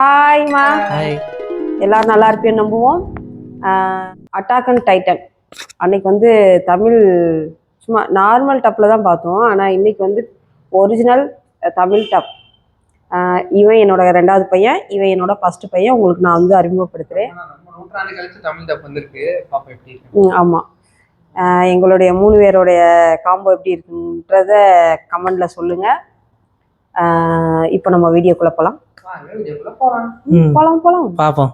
ஹாய்மா, hi. எல்லாரும் நல்லா இருப்பேன்னு நம்புவோம். அட்டாக் அண்ட் டைட்டன் அன்னைக்கு வந்து தமிழ் சும்மா நார்மல் டப்பில் தான் பார்த்தோம். ஆனால் இன்னைக்கு வந்து ஒரிஜினல் தமிழ் டப். இவன் என்னோட 2வது பையன், இவன் என்னோட ஃபர்ஸ்ட் பையன். உங்களுக்கு நான் வந்து அறிமுகப்படுத்துகிறேன். நூற்றாண்டு கழிச்சு தமிழ் டப் வந்திருக்கு. பாப்பா எப்படி இருக்கு? ஆமாம், எங்களுடைய 3 பேருடைய காம்போ எப்படி இருக்குன்றத கமெண்டில் சொல்லுங்கள். இப்போ நம்ம வீடியோக்குள்ளே போகலாம். போகலாம் பாப்போம்.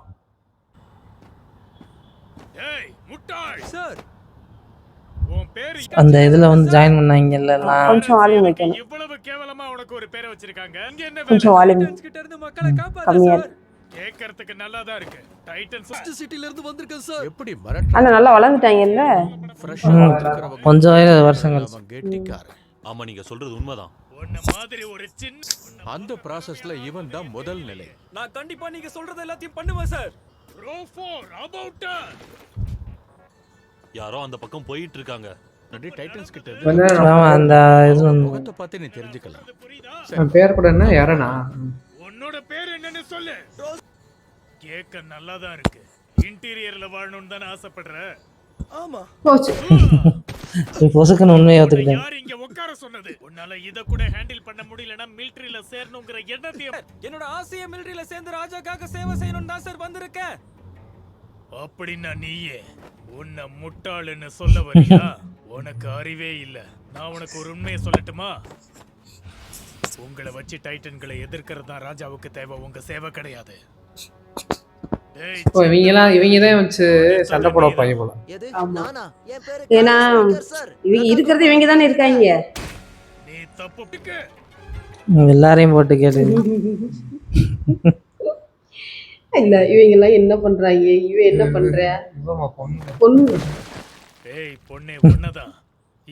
அந்த இதுல வந்து ஜாயின் பண்ணாங்கல்ல, கொஞ்சம் வால்யூம் வைக்கணும். இவ்வளவு கேவலமா உனக்கு ஒரு பேரை வச்சிருக்காங்க. இங்க என்ன கொஞ்சம் வால்யூம் கிட்ட இருந்து மக்களை காப்பாத்து கம்மியா சார். கேக்குறதுக்கு நல்லா தான் இருக்கு. டைட்டன் ஃபர்ஸ்ட் சிட்டில இருந்து வந்திருக்கேன் சார். எப்படி ஆனா நல்லா வளர்ந்துட்டாங்கல்ல. கொஞ்சம் வருஷங்கள் கெட்டிக்காரன். ஆமா, நீங்க சொல்றது உண்மைதான். உன்ன மாதிரி ஒரு சின்ன அந்த ப்ராசஸ்ல இவன் தான் முதல் நிலை. நான் கண்டிப்பா நீங்க சொல்றது எல்லாத்தையும் பண்ணுவேன் சார். ப்ரோ ஃபார் அபௌட் யாரோ அந்த பக்கம் போயிட்டு இருக்காங்க. நடி டைட்டன்ஸ் கிட்ட ஆமா, அந்த இது முகத்தை பார்த்து நீ தெரிஞ்சுக்கலாம். புரியுதா? பேர் கூட என்ன யாரனா? உன்னோட பேர் என்னன்னு சொல்லு. கேக்க நல்லா தான் இருக்கு. இன்டீரியர்ல வாழணும்னு தான ஆசைப்படுற? ஆமா. பொசுக்குன்னு உண்மையை ஒத்துக்கிட்டேன். யார் இங்க உட்கார சொன்னது? உன்னால இத கூட ஹேண்டில் பண்ண முடியலனா மிலிட்டரியில சேரணும்ங்கற எண்ணத்தையும் என்னோட ஆசையை மிலிட்டரியில சேர்ந்து ராஜாக்காக சேவை செய்யணும்னு தான் சார் வந்திருக்கேன். அப்படின்னா நீயே உன்னை முட்டாள்னு சொல்ல வரியா? உனக்கு அறிவே இல்ல. நான் உனக்கு ஒரு உண்மையை சொல்லட்டுமா? உங்களை வச்சு டைட்டன்களை எதிர்க்கிறது தான் ராஜாவுக்கு தேவை, உங்க சேவை கிடையாது. இவங்கதான் வச்சு சண்டை போட பையன் போல. ஏன்னா இவங்க இருக்கிறது இவங்க தானே இருக்காங்க. நீ தப்பு எல்லாரையும் போட்டு கேட்டு இல்ல இவங்க எல்லாம் என்ன பண்றாங்க? இவன் என்ன பண்ற? பொண்ணு. ஏய் பொண்ணே, உன்னதான்.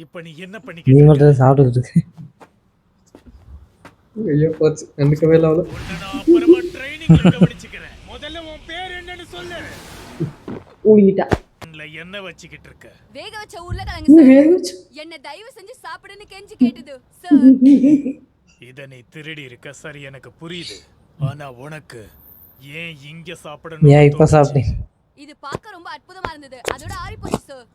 இப்போ நீ என்ன நீ பண்ணிக்கிட்டு மட்டும் சாப்பிட்டுட்டு இருக்கு. ஐயோ போச்சு, கண்டுக்கவே இல்ல அவள. நான் அப்புறமா ட்ரைனிங்ல கவனிச்சுக்கிறேன். முதல்ல உன் பேர் என்னன்னு சொல்லு. ஊங்கிட்டா. என்ன வச்சிக்கிட்டு இருக்க? வேக வச்ச உருளைக்கிழங்கு சார். என்ன தயவு செஞ்சு சாப்பிடுன்னு கெஞ்சி கேட்டது சார். இத நீ திருடி இருக்க சரி, எனக்கு புரியுது. ஆனா உனக்கு ஏன் இங்க சாப்பிடணும்? ஏன் இப்ப சாப்பிட்டீங்க? இது பார்க்க ரொம்ப அற்புதமா இருந்தது. அதோட ஆறி போச்சு சார்.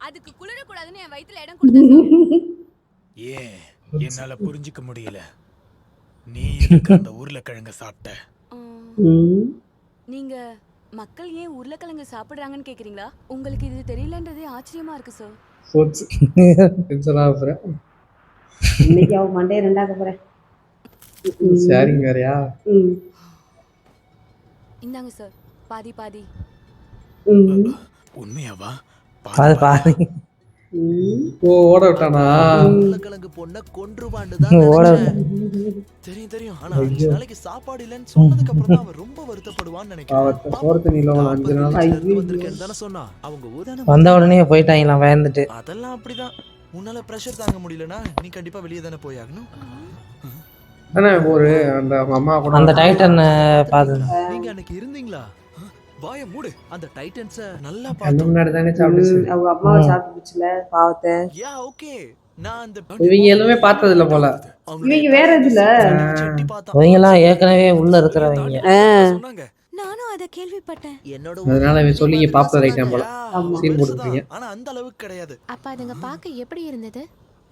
அதுக்கு குளிர கூடாதுன்னு என் வயித்துல இடம் கொடுத்தேன் சார். ஏன் என்னால புரிஞ்சுக்க முடியல. நீ எதுக்கு அந்த உருளைக்கிழங்க சாப்பிட்ட? நீங்க மக்கள் ஏன் உருளைக்கிழங்கு சாப்பிடுறாங்கன்னு கேக்குறீங்களா? உங்களுக்கு இது தெரியலன்றதே ஆச்சரியமா இருக்கு சார். போச்சு. டென்ஷனா ஆகுறேன். இன்னைக்கு அவ மண்டே 2ஆக போறேன். ஷேரிங் வேறயா? இந்தாங்க சார், பாதி பாதி. உண்மையாவா? பாரு பாரு. ஓட விட்டானா? உருளைக்கிழங்கு பொண்ண கொன்றுவான்னு தான் நினைச்சேன். தெரியும். ஆனா 5 நாளைக்கு சாப்பாடு இல்லன்னு சொன்னதுக்கு அப்புறம் தான் அவன் ரொம்ப வருத்தப்படுவான்னு நினைக்கிறேன். சோறு நீல 5 நாள் வந்திருக்கேன்னு தானே சொன்னா. அவங்க ஊதான வந்த உடனே போயிட்டாங்களாம் பயந்துட்டு. அதெல்லாம் அப்படிதான். உன்னால பிரஷர் தாங்க முடியலனா நீ கண்டிப்பா வெளியே தானே போய் ஆகணும். ஆனா ஒரு அந்த அம்மா கூட அந்த டைட்டன் பாத்து நீங்க அன்னைக்கு இருந்தீங்களா? வாயை மூடு. அந்த டைட்டன்ஸ நல்லா அந்த பார்த்தோம். முன்னாடி தானே சாப்பிடுச்சு. அவங்க அம்மாவை சாப்பிட்டுச்சுல பாவத்தை. Yeah okay. நான் அந்த இவங்க எதுவுமே பார்த்தது இல்ல போல. இவங்க வேற இதுல செட்டி பார்த்தா அவங்க எல்லாம் ஏற்கனவே உள்ள இருக்கிறவங்க. சொன்னாங்க. நானும் அத கேள்விப்பட்டேன். என்னோட அதனால இவன் சொல்லி பாப்பா ரைட்டான் போல. சீன் போட்டுருக்கீங்க. ஆனா அந்த அளவுக்கு கிடையாது. அப்ப அதுங்க பார்க்க எப்படி இருந்தது?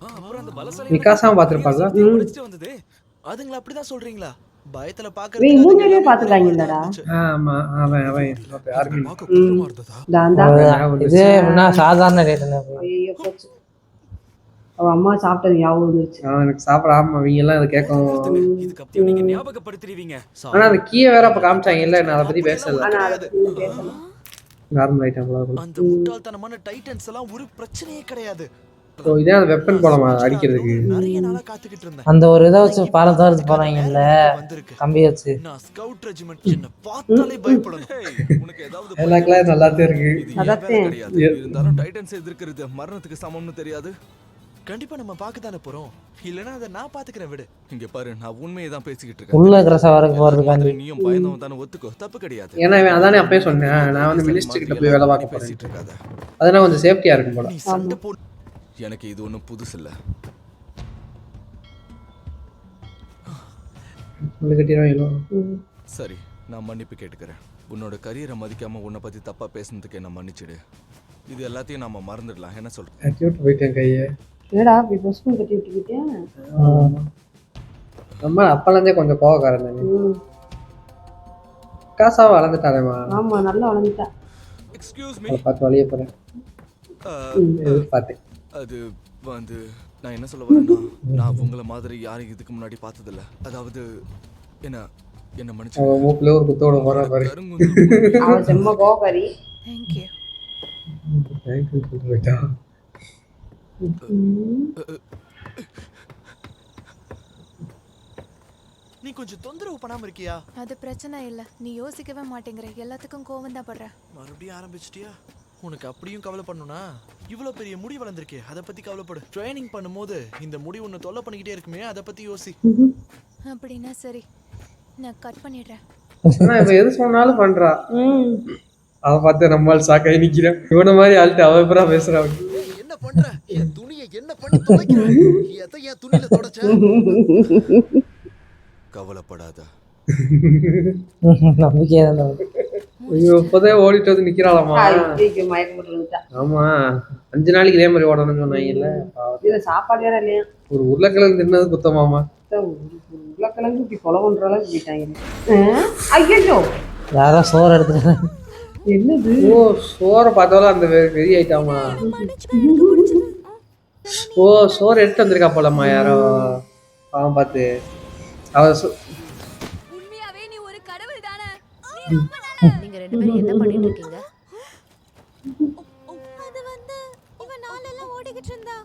அப்புறம் அந்த பலசாலி விகாசம் பாத்துருப்பாங்க. முடிச்சிட்டு வந்தது. அதுங்கள அப்படிதான் சொல்றீங்களா? பயத்துல இவங்க பாக்குறது. 3 பேரையும் பாத்துட்டாங்க இல்லடா. ஆமா அவன் யாருமே இது முன்னா சாதாரண டைட்டன். ஐயோ போச்சு. அவ அம்மா சாப்பிட்டது ஞாபகம் வந்துருச்சு. அவனுக்கு சாப்பிடாம அவங்க எல்லாம் அதை கேட்கும். இதுக்கு அப்படியே நீங்க ஞாபகப்படுத்துறீங்க. ஆனா அந்த கீயை வேற அப்ப காமிச்சாங்க இல்ல, நான் அதை பத்தி பேசல. ஆனா அதை பத்தி பேசல. நார்மல் ஐட்டம் போல. அந்த முட்டாள்தனமான டைட்டன்ஸ் எல்லாம் ஒரு பிரச்சனையே கிடையாது. ஓ இதே அந்த வெப்பன் போலமா அடிக்கிறதுக்கு. நிறைய நாளா காத்துக்கிட்டு இருந்தேன். அந்த ஒரு இதை வச்சு பாலம் தோர்த்து போறாங்கல்ல, கம்பி வச்சு. நான் ஸ்கவுட் ரெஜிமெண்ட் என்ன பார்த்தாலே பயப்படணும். உனக்கு ஏதாவது எல்லாக்கலாம் நல்லாத்தே இருக்கு. அதான் இருந்தாலும் டைட்டன்ஸ் எதிர்க்கிறது மரணத்துக்கு சமம்னு தெரியாது. கண்டிப்பா நம்ம பார்க்க தானே போறோம். இல்லனா அதை நான் பாத்துக்கிறேன் விடு. இங்க பாரு, நான் உண்மையை தான் பேசிக்கிட்டு இருக்கேன். உள்ள இருக்கிற சவருக்கு போறதுக்காண்டி நீயும் பயந்தவன் தானே, ஒத்துக்கோ. தப்பு கிடையாது. ஏன்னா இவன் அதானே அப்பயே சொன்னேன், நான் வந்து மினிஸ்டர் கிட்ட போய் வேலை பார்க்க போறேன். பேசிட்டு இருக்காத. அதனால கொஞ்சம் சேஃப்டியா இருக்கும் போல. நீ சண்டை போ. எனக்கு இது ஒன்றும் புதுசு இல்லை. கட்டிடுவாங்களோ? சரி, நான் மன்னிப்பு கேட்டுக்கிறேன். உன்னோட கரியரை மதிக்காம உன்னை பத்தி தப்பா பேசுனதுக்கு என்ன மன்னிச்சிடு. இது எல்லாத்தையும் நம்ம மறந்துடலாம். என்ன சொல்ற? கட்டி விட்டு போயிட்டேன் கையை. என்னடா இப்படி பொசுக்கும் கட்டி விட்டுக்கிட்டேன். நம்ம அப்பலேருந்தே கொஞ்சம் கோவக்காரன் தானே. காசாவை வளர்ந்துட்டாரேம்மா. ஆமா நல்லா வளர்ந்துட்டா. Excuse me. அதை பார்த்து வழிய போறேன் பார்த்தேன். அது வந்து நான் என்ன சொல்ல வரேன்னா, நான் உங்களை மாதிரி யாரும் இதுக்கு முன்னாடி பார்த்ததில்ல. அதாவது என்ன மன்னிச்சு. அவன் மூக்குல ஒரு குத்தோட போறா பாரு. அவன் செம்ம கோவக்காரி. தேங்க்யூ. தேங்க்யூ சொல்லிட்டு போயிட்டா. நீ கொஞ்சம் தொந்தரவு பண்ணாம இருக்கியா? அது பிரச்சனை இல்ல, நீ யோசிக்கவே மாட்டேங்கிற, எல்லாத்துக்கும் கோவம் தான் படுற. மறுபடியும் ஆரம்பிச்சிட்டியா? உனக்கு அப்படியும் கவலை பண்ணுனா? இவ்வளவு பெரிய முடி வளர்ந்துருக்கே, அதை பத்தி கவலைப்படு. ட்ரைனிங் பண்ணும்போது இந்த முடி உன்னை தொல்லை பண்ணிக்கிட்டே இருக்குமே, அதை பத்தி யோசி. அப்படின்னா சரி, நான் கட் பண்ணிடுறேன். ஆனா இவ எது சொன்னாலும் பண்றா. அதை பார்த்து நம்மால் சாக்காய் நிக்கிறேன். இவன மாதிரி ஆள்கிட்ட அவ எப்பரா பேசுறா. என்ன பண்ற? என் துணியை என்ன பண்ணி துடைக்கிற? எதை என் துணியில தொடச்ச? கவலைப்படாத. நம்பிக்கையா தான். ஐயோ இப்போதே ஓடிட்டு வந்து நிக்கிறாளாமா. மயக்கம் போட்டு விழுந்துட்டா. ஆமா 5 நாளைக்கு இதே மாதிரி ஓடணும்னு சொன்னாங்கல்ல. இதுல சாப்பாடு வேற இல்லையா? ஒரு உருளைக்கிழங்கு தின்னது குத்தமாமா. உருளைக்கிழங்கு இப்படி கொலை பண்ற அளவுக்கு போயிட்டாங்க. ஐயோ யாரோ சோறு எடுத்துட்டு. என்னது? ஓ சோறை பார்த்தாலும் அந்த வெறி ஆயிட்டாமா. ஓ சோறு எடுத்து வந்திருக்கா போலம்மா யாரோ. அவன் பார்த்து அவ உண்மையாவே நீ ஒரு கடவுள் தானே. நீங்க 2 பேரும் என்ன பண்ணிட்டு இருக்கீங்க? அது வந்து இவ நாளெல்லாம் ஓடிக்கிட்டு இருந்தா,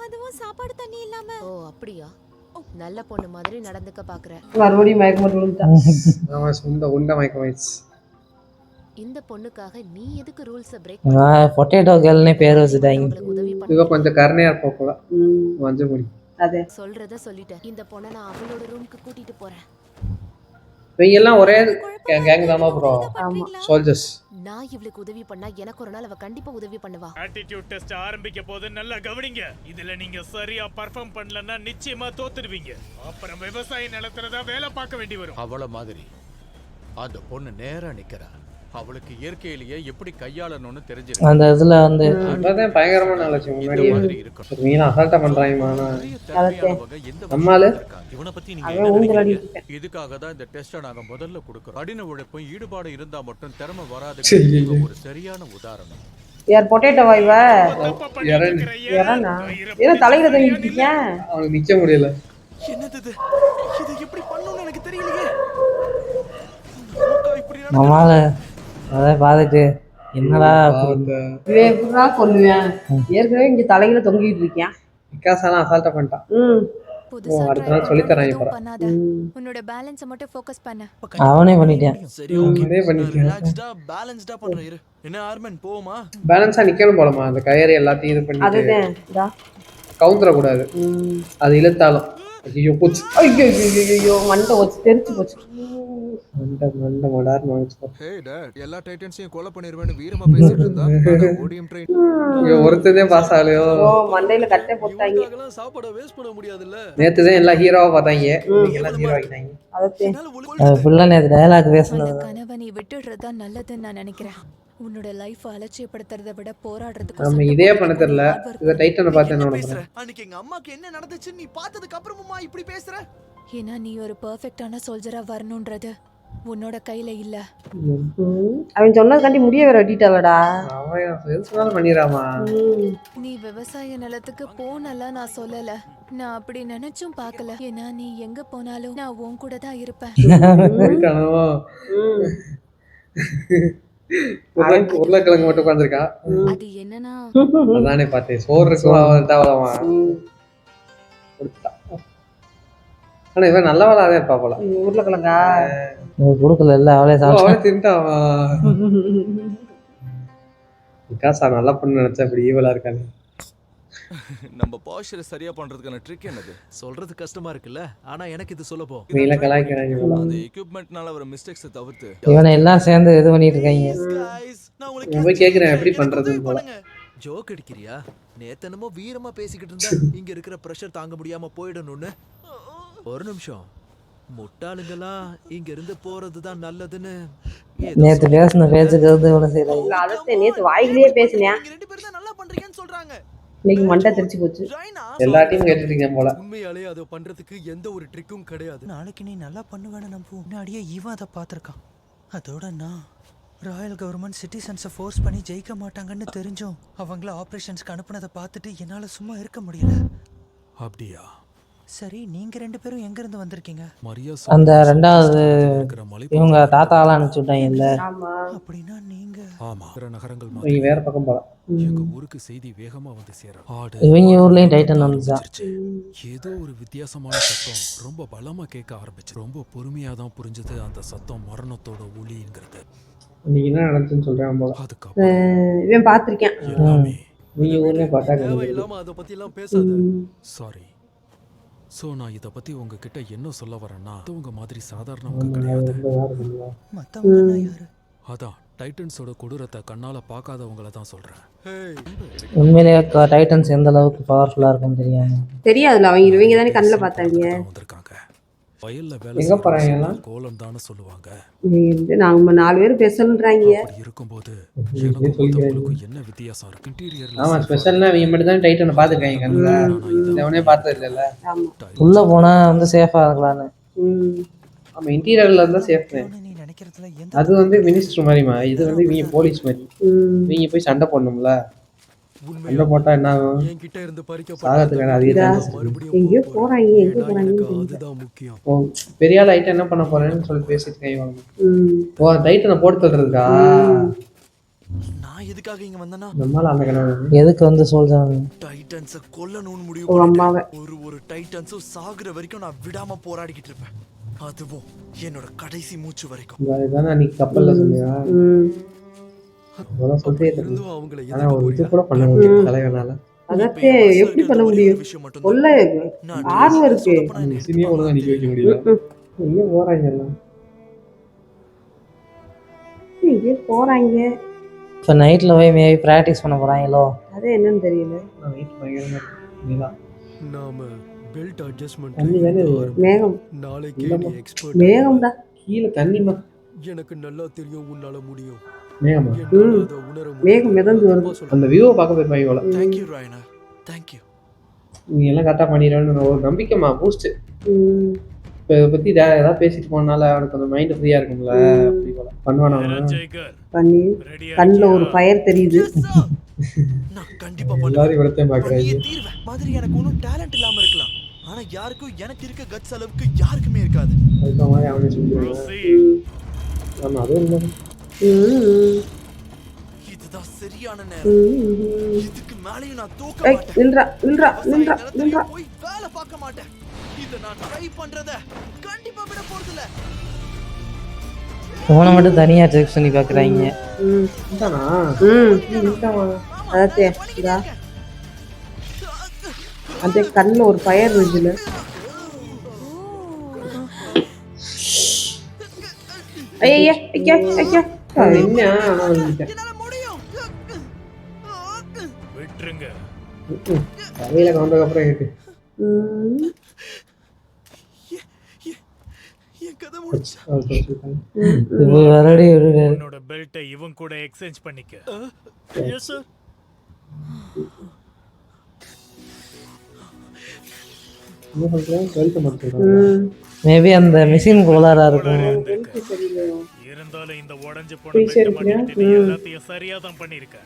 அதுவும் சாப்பாடு தண்ணி இல்லாம. ஓ அப்படியா? நல்ல பொண்ணு மாதிரி நடந்துக்க பாக்குற. மறுபடியும் மயக்கம் போட்டு விழுந்துட்டா. அவன் சொந்த உண்ட மயக்கமாயிடுச்சு. இந்த பொண்ணுக்காக நீ எதுக்கு ரூல்ஸை பிரேக் பொட்டேட்டோ கேர்ள்னே பேர் வச்சுட்டாங்க. உங்களுக்கு உதவி இவ பண்ண கொஞ்சம் கருணையா இருப்பா போல. மஞ்சள் முடி. அது சொல்றத சொல்லிட்டேன். இந்த பொண்ணை நான் அவளோட ரூமுக்கு கூட்டிட்டு போறேன். இவங்க எல்லாம் ஒரே கேங் தாமா ப்ரோ. சோல்ஜர்ஸ். நான் இவளுக்கு உதவி பண்ணா எனக்கு ஒரு நாள் அவ கண்டிப்பா உதவி பண்ணுவா. ஆட்டிட்யூட் டெஸ்ட் ஆரம்பிக்க போது நல்லா கவனிங்க. இதுல நீங்க சரியா பெர்ஃபார்ம் பண்ணலன்னா நிச்சயமா தோத்துடுவீங்க. அப்புறம் விவசாய நிலத்துல தான் வேலை பார்க்க வேண்டி வரும். அவள மாதிரி அந்த பொண்ணு நேரா நிக்கிறா. அவளுக்கு இயற்கையிலேயே எப்படி கையாளணும்னு தெரிஞ்சிருக்கு. அந்த இதுல வந்து அதான் பயங்கரமான நாளைச்சு இந்த முன்னாடி. மாதிரி இருக்கணும். மீன் அசால்ட்டா பண்றாங்கம்மா. நிறைய திறமையானவங்க எந்த நம்மால இவனை பத்தி நீங்க அவன் என்ன ஊஞ்சல் நினைக்கிறீங்க? அடிக்கிட்டு. இதுக்காக தான் இந்த டெஸ்ட்டை நாங்க முதல்ல கொடுக்கிறோம். கடின உழைப்பும் ஈடுபாடு இருந்தா மட்டும் திறமை வராது. சரி. இவ ஒரு சரியான உதாரணம். யார் பொட்டேட்டோவா இவ? தப்பா பண்ணிட்டு இருக்கிற யாரண்ணா? கயிறை ஏன்னா தலையில பிடிச்சு தங்கிட்டு இருக்கேன். அவனுக்கு நிக்க முடியல. என்னது இது? இதை எப்படி பண்ணணும்னு எனக்கு தெரியலையே. நமக்கா இப்படி நடக்குது? நம்மால அதை பார்த்துட்டு என்னடா இவன் எப்படிடா கொல்லுவேன்? ஏற்கனவே இங்க தலையில தொங்கிட்டு இருக்கேன். விகாசாலாம் அசால்ட்டா பண்ணிட்டான். புதுசா அடுத்த try நாள் பண்ற சொல்லித் தராங்க எதுவும் போல. பண்ணாத. உன்னோட பேலன்ஸை மட்டும் ஃபோக்கஸ் பண்ணு. அவனே பண்ணிட்டேன். சரி ஓகே. அவனே பண்ணிட்டேன். ரிலாக்ஸ்டா பேலன்ஸ்டா பண்ற இரு. என்ன ஆர்மன் போவோமா? பேலன்ஸா நிக்கணும் போலமா. அந்த கயிறு எல்லாத்தையும் இது பண்ணிட்டு அதுதான் இதா. கவுந்தர கூடாது. அது இழுத்தாலும் ஐயோ போச்சு. ஐயோ மண்டை வச்சு தெரிச்சு போச்சு. மண்டை மடார் மாச்சு. ஹே டாட், எல்லா டைட்டன்ஸையும் கொலை பண்ணிடுவேன்னு வீரமா பேசிட்டு இருந்தா ஓடியம் ட்ரெயின். ஒருத்ததே பாஸ் ஆகலையோ. ஓ மண்டையில கட்டை போட்டாங்க. இவங்களுக்கெல்லாம் சாப்பாட வேஸ்ட் பண்ண முடியாதுல்ல. நேத்து தான் எல்லாம் ஹீரோவா பார்த்தாங்க. எல்லாம் ஹீரோ ஆகிட்டாங்க. அதத்தே என்னால ஒழுங்கா அது ஃபுல்லா நேற்று டயலாக் அந்த பேசுனது. கனவை நீ விட்டுடுறதா நல்லதுன்னு நான் நினைக்கிறேன். உன்னோட லைஃப் அலட்சியப்படுத்துறதை விட போராடுறதுக்கு நம்ம இதே பண்ண தெரியல. இத டைட்டனை பார்த்து என்ன பேசுற? பண்ணுறேன். அன்னைக்கு எங்க அம்மாக்கு என்ன நடந்துச்சுன்னு நீ பார்த்ததுக்கு அப்புறமா இப்படி பேசுற? ஏன்னா நீ ஒரு பெர்ஃபெக்ட்டான சோல்ஜரா வரணும்ன்றது உன்னோட கையில இல்ல. அவன் சொன்னதுக்காண்டி முடிய வேற வெட்டிட்டாளடா. அவன் செல்ஸ்னால பண்ணிராமா. நீ விவசாய நிலத்துக்கு போனல நான் சொல்லல. நான் அப்படி நினைச்சும் பார்க்கல. ஏன்னா நீ எங்க போனாலும் நான் உன் கூட தான் இருப்பேன். போயிட்டானோ. உருளைக்கிழங்கு மட்டும் உட்காந்துருக்கா. அது என்னன்னா அதானே பார்த்தேன். சோறு இருக்கும் அவன் தாவலமா கொடுத்தா. ஆனா இவன் நல்லவளா தான் இருப்பா போல. உருளைக்கிழங்கா கொடுக்கல இல்ல அவளே சாப்பிட்டா. அவளே தின்ட்டாவா. விகாசா நல்லா பண்ணு நினைச்சா இப்படி ஈவலா இருக்காது. நம்ம பாஸ்டரை சரியா பண்றதுக்கான ட்ரிக் என்னது? சொல்றது கஷ்டமா இருக்குல்ல, ஆனா எனக்கு இது சுலபம். நீல கலாய்க்கிறாங்க. அந்த எக்யூப்மென்ட்னால வர மிஸ்டேக்ஸை தவிர்த்து இவனை எல்லாம் சேர்ந்து இது பண்ணிட்டு இருக்காங்க. guys, நான் உங்களுக்கு போய் கேக்குறேன் எப்படி பண்றதுன்னு போல. ஜோக் அடிக்கிறியா? நேத்தனமோ வீரமா பேசிக்கிட்டு இருந்தா இங்க இருக்கிற பிரஷர் தாங்க முடியாம போயிடணும்னு. ஒரு நிமிஷம், முட்டாளுங்களா இங்க இருந்து போறதுதான் நல்லதுன்னு நேத்து பேசின பேச்சுக்கு வந்து இவ்வளவு செய்யறாங்க. இல்ல அதத்தை நேத்து வாய்கிலேயே பேசினேன், நீங்க 2 பேரும் தான் நல்லா பண்றீங்கன்னு சொல்றாங்க. இன்னைக்கு மண்டை தெரிச்சு போச்சு. ஜாயினா எல்லாத்தையும் கேட்டுட்டீங்க போல. உண்மையாலே அதை பண்றதுக்கு எந்த ஒரு ட்ரிக்கும் கிடையாது. நாளைக்கு நீ நல்லா பண்ணுவேன்னு நம்புவோம். முன்னாடியே இவன் அதை பார்த்துருக்கான். அதோட நான் ராயல் கவர்மெண்ட் சிட்டிசன்ஸை ஃபோர்ஸ் பண்ணி ஜெயிக்க மாட்டாங்கன்னு தெரிஞ்சும் அவங்கள ஆப்ரேஷன்ஸ்க்கு அனுப்புனதை பார்த்துட்டு என்னால சும்மா இருக்க முடியல. அப்படியா? சரி, நீங்க 2 பேரும் எங்க இருந்து வந்திருக்கீங்க? அந்த ரெண்டாவது இவங்க தாத்தாலாம் அனுப்பிச்சு விட்டாங்கல்ல. ஆமா, அப்படின்னா நீங்க ஆமா, நகரங்கள் நீங்க வேற பக்கம் போல. எங்க ஊருக்கு செய்தி வேகமா வந்து சேரும். ஆடு இவங்க ஊர்லயும் டைட்டன் வந்துச்சா. ஏதோ ஒரு வித்தியாசமான சத்தம் ரொம்ப பலமா கேட்க ஆரம்பிச்சு. ரொம்ப பொறுமையா தான் புரிஞ்சது அந்த சத்தம் மரணத்தோட ஒளிங்கிறது. நீங்க என்ன நடந்துச்சுன்னு சொல்றேன் போல. அதுக்கப்புறம் இவன் பார்த்திருக்கேன். எல்லாமே நீங்க ஊர்லயே பார்த்தா தேவையில்லாம அதை பத்தி எல்லாம் பேசாத. சாரி. சோ நான் இத பத்தி உங்ககிட்ட என்ன சொல்ல வரேன்னா, உங்க மாதிரி சாதாரணவங்க கிடையாது. மத்தவங்க யாரு? அதான் டைட்டன்ஸோட கொடூரத்தை கண்ணால பார்க்காதவங்கள தான் சொல்றேன். உண்மையிலேயே டைட்டன்ஸ் எந்த அளவுக்கு பவர்ஃபுல்லா இருக்கும்னு தெரியாம. தெரியாதுல்ல, இவங்க தானே கண்ணில் பார்த்தாங்க. வந்திருக்காங்க. வயல்ல வேலை எங்க போறாங்க எல்லாம்? கோலம் தானே சொல்லுவாங்க. நாங்க 4 பேர் பேசணுன்றாங்க. அப்படி இருக்கும்போது எனக்கும் மத்தவங்களுக்கும் என்ன வித்தியாசம் இருக்கு? இன்டீரியர்ல ஆமா, ஸ்பெஷல்னா இவங்க மட்டும் தான் டைட்டனை பாத்துருக்காங்க கண்ணுல. அவனே பார்த்தது இல்லைல்ல. உள்ள போனா வந்து சேஃபா இருக்கலாம்னு. ஆமா, இன்டீரியர்ல இருந்தா சேஃப். நீ நினைக்கிறதுல எந்த அது வந்து மினிஸ்டர் மாதிரிமா, இது வந்து இவங்க போலீஸ் மாதிரி. இவங்க போய் சண்டை போடணும்ல. சண்டை போட்டா என்ன ஆகும்? என்கிட்ட இருந்து சாகத்துக்கான அதிகம். எங்கேயோ போறாங்க, எங்க போறாங்க. அதுதான் முக்கியம். ஓ, பெரிய ஆள் ஐட்டம் என்ன பண்ண போறேன்னு சொல்லி பேசிட்டு இருக்காங்க. ஓ, டைட்டனை போட்டு தள்ளுறதுக்கா? நான் எதுக்காக இங்க வந்தேன்னா, நம்மளால அந்த கனவு. எதுக்கு வந்து சொல்றாங்க? டைட்டன்ஸ கொல்லணும்னு முடிவு உங்க அம்மாவை. பண்ணிட்டேன். ஒரு டைட்டன்ஸும் சாகுற வரைக்கும் நான் விடாம போராடிக்கிட்டு இருப்பேன். அதுவும் என்னோட கடைசி மூச்சு வரைக்கும். அதுதானே அன்னைக்கு கப்பல்ல சொன்னியா? அதான் சொல்றே தெரியல. இருந்தும் அவங்கள ஆனா ஒரு இது கூட பண்ண முடியும் தலைவனால. அதத்தே எப்படி பண்ண முடியும்? சொல்ல ஆர்வம் இருக்கு. சினிமா ஒழுங்கா நிக்க வைக்க முடியல. எங்க போறாங்க எல்லாம்? எங்கேயோ போறாங்க. இப்போ நைட்ல போய் மேபி ப்ராக்டிஸ் பண்ண போறாங்களோ? அது என்னன்னு தெரியல. நான் வெயிட் பயங்கரமா இருக்கு. நாம பெல்ட் அட்ஜஸ்ட்மென்ட் தண்ணி தானே இது? மேகம். நாளைக்கு நீ எக்ஸ்பர்ட். மேகம்டா. கீழே தண்ணிமா. எனக்கு நல்லா தெரியும் உன்னால முடியும். மேகமா? என்னால அதை உணர முடியும். மேகம் மிதந்து வருது. அந்த வியூவை பார்க்க போயிருப்பாங்க போல. Thank you ராயனா. Thank you. நீ எல்லாம் கரெக்டா பண்ணிடுவேன்னு ஒரு நம்பிக்கைமா, பூஸ்ட். இப்போ இதை பத்தி ஏதாவது பேசிட்டு போனால அவனுக்கு அந்த மைண்ட் ஃப்ரீயா இருக்கும்ல. அப்படி போல பண்ணுவானா? பண்ணி கண்ணில் ஒரு ஃபயர் தெரியுது. நான் கண்டிப்பா பண்ணுவேன். எல்லாரும் இவ்வளத்தையும் பாக்குறாங்க. நீ தீர்வேன். மாதிரி எனக்கு ஒன்றும் டேலண்ட் இல்லாம இருக்கலாம், ஆனா யாருக்கும் எனக்கு இருக்க கட்ஸ் அளவுக்கு யாருக்குமே இருக்காது. அதுக்கு மாதிரி அவனே சொல்லிடுவான். ஆமா, அதுவும் இல்லை. இதுதான் சரியான நேரம். இதுக்கு மேலேயும் நான் தூக்க மாட்டேன். நில்றா. போய் வேலை பார்க்க மாட்டேன். இதை நான் ட்ரை பண்றத கண்டிப்பா விட போறதில்ல. போன மட்டும் தனியா செக் பண்ணி பாக்குறாங்க. இதானா? அதத்தே இதா அந்த கண்ணில் ஒரு ஃபயர் இருக்குல்ல. ஐயா என்ன என்னால முடியும். விட்டுருங்க. தலையில கவுண்டதுக்கு அப்புறம் இருக்கு. என் கதை முடிச்சு. இப்போ வரடி உன்னோட பெல்ட்டை இவன் கூட எக்ஸ்சேஞ்ச் பண்ணிக்க. Yes sir. என்ன சொல்றேன்? பெல்ட் மட்டும் சொல்றேன். மேபி அந்த மிஷின் கோளாரா இருக்கும். இருந்தாலும் இந்த உடைஞ்சு போன பெல்ட் மாட்டிட்டு நீ எல்லாத்தையும் சரியா தான் பண்ணிருக்க.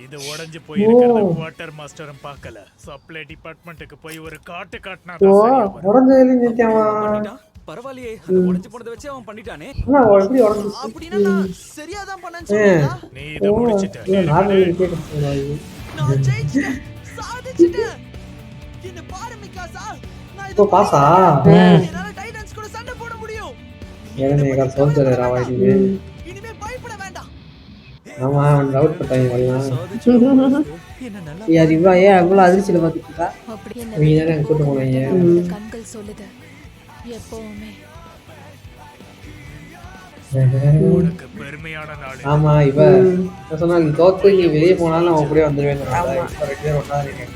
இது உடைஞ்சு போயிருக்கிறத குவார்ட்டர் மாஸ்டரும் பார்க்கல. சப்ளை டிபார்ட்மெண்ட்டுக்கு போய் ஒரு காட்டு காட்டினா தான் சரியா வரும். உடஞ்சதுல நிறுத்தியாவா? பரவாயில்லையே, அந்த உடைஞ்சு போனதை வச்சு அவன் பண்ணிட்டானே. ஆனா எப்படி உடஞ்சு? அப்படின்னா நான் சரியா தான் பண்ணேன்னு சொல்றீங்களா? நீ இத முடிச்சிட்ட. நார்மல் கேக்குறீங்க. நான் ஜெயிச்சிட்டேன், சாதிச்சிட்டேன். என்ன பாரு மிகாசா, நான் இப்போ பாஸா? என்னால டைட்டன்ஸ் கூட சண்டை போட முடியும். ஏன்னா சொல்றேன் ராவா இது. இனிமே பயப்பட வேண்டாம். ஆமா, அவன் டவுட் பட்டாங்க எல்லாம். என்ன நல்லா யார் இவ்வளோ ஏன் அவ்வளோ அதிர்ச்சியில் பார்த்துக்கிட்டா? அப்படி நீ தானே கூட்டு போனீங்க. கண்கள் சொல்லுது எப்பவுமே. உனக்கு பெருமையான நாள். ஆமா, இவ சொன்னா நீ தோத்து நீ வெளியே போனாலும் அவன் கூட வந்துருவேன். 2 பேரும் ஒண்ணா இருக்காங்க.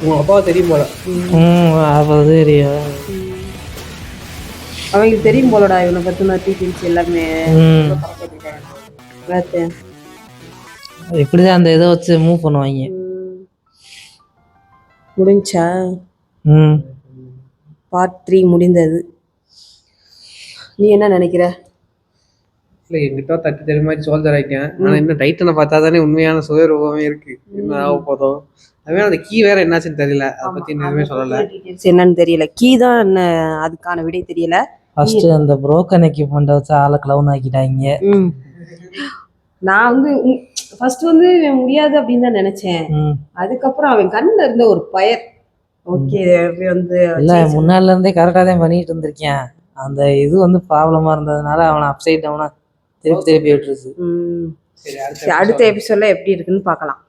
உங்க அப்பாவை தெரியும் போல. அப்போ தெரியும். அவங்களுக்கு தெரியும் போலடா இவனை பத்தின டீட்டெயில்ஸ் எல்லாமே. பார்த்து. இப்படிதான் அந்த இதை வச்சு மூவ் பண்ணுவாங்க. முடிஞ்சா பார்ட் 3 முடிந்தது. நீ என்ன நினைக்கிற? இல்லை எங்கிட்ட தட்டி தெரிய மாதிரி சோல்ஜர் ஆகிட்டேன். ஆனால் இன்னும் டைட்டனை பார்த்தா தானே உண்மையான சுயரூபமே இருக்கு. என்ன ஆக போதோ அதுவே அந்த கீ வேற என்னாச்சுன்னு தெரியல. அதை பத்தி எதுவுமே சொல்லலை. டீட்டெயில்ஸ் என்னன்னு தெரியல. கீ தான் என்ன அதுக்கான விடை தெரியல. ஃபர்ஸ்ட் அந்த புரோக்கன் எக்யூப்மெண்ட் வச்சு ஆளை கிளவுன் ஆக்கிட்டாங்க. நான் வந்து ஃபர்ஸ்ட் வந்து இவன் முடியாது அப்படின்னு தான் நினைச்சேன். அதுக்கப்புறம் அவன் கண்ணுல இருந்த ஒரு பயர் ஓகே வந்து இல்ல முன்னால இருந்தே கரெக்டா தான் பண்ணிட்டு இருந்திருக்கேன். அந்த இது வந்து ப்ராப்ளமா இருந்ததுனால அவனை அப்சைட் டவுனா திருப்பி விட்டுருச்சு. அடுத்த எபிசோட்ல எப்படி இருக்குன்னு பார்க்கலாம்.